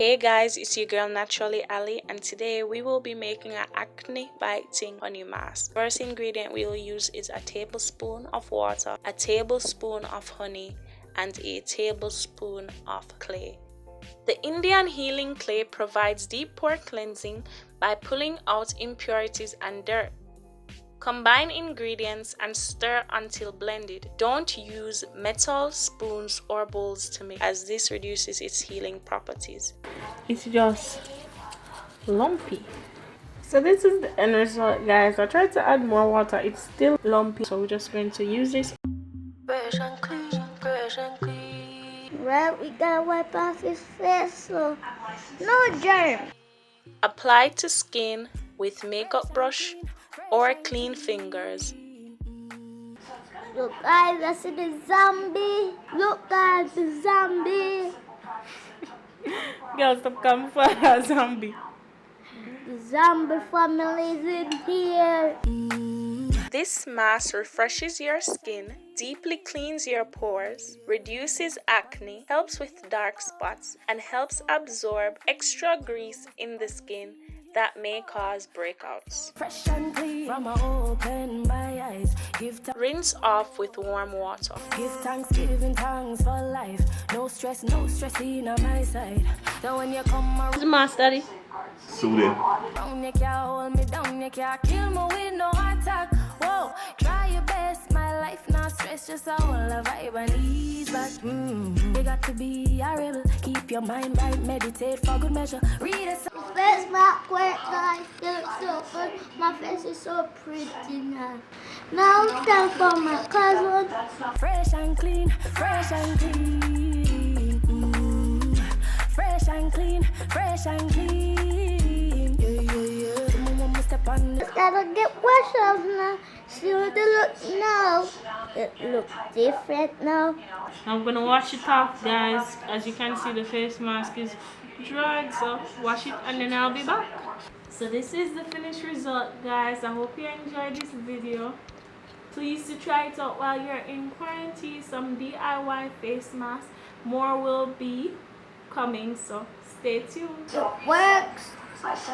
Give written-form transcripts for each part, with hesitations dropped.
Hey guys, it's your girl Naturally Ali, and today we will be making an acne fighting honey mask. First ingredient we will use is a tablespoon of water, a tablespoon of honey, and a tablespoon of clay. The Indian healing clay provides deep pore cleansing by pulling out impurities and dirt. Combine ingredients and stir until blended. Don't use metal spoons or bowls to mix, as this reduces its healing properties. It's just lumpy. So this is the end result, guys. I tried to add more water, it's still lumpy, so we're just going to use this. Fresh and clean, fresh and clean. Well, we gotta wipe off his face so no germ. Apply to skin with makeup brush or clean fingers. Look guys, I see the zombie. Look guys, the zombie. Girl, stop coming for a zombie. The zombie family is in here. This mask refreshes your skin, deeply cleans your pores, reduces acne, helps with dark spots, and helps absorb extra grease in the skin that may cause breakouts. Fresh and clean. From I open my eyes, Rinse off with warm water. give thanks, giving thanks for life. No stress in on my side. So when you come What's the mask, Daddy? Soothing. around, you can't hold me down, you can't kill me with no attack. Whoa, try your best, my life not stress, just a whole vibe and ease back. You got to be a rebel, keep your mind right, meditate for good measure. Read a Face mask work guys, they look so good. My face is so pretty now. Now it's time for my cousin. fresh and clean, fresh and clean. Fresh and clean, fresh and clean. Yeah. Someone must step on the Just gotta get washed off now. See what it look now. It looks different now. I'm gonna wash it off, guys. As you can see, the face mask is dried, so wash it and then I'll be back. So this is the finished result, guys. I hope you enjoyed this video. Please to try it out while you're in quarantine. Some DIY face masks. More will be coming, so stay tuned. It works.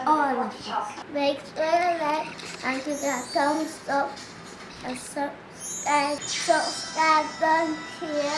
All of it. Make sure you like and give that thumbs up and subscribe down here.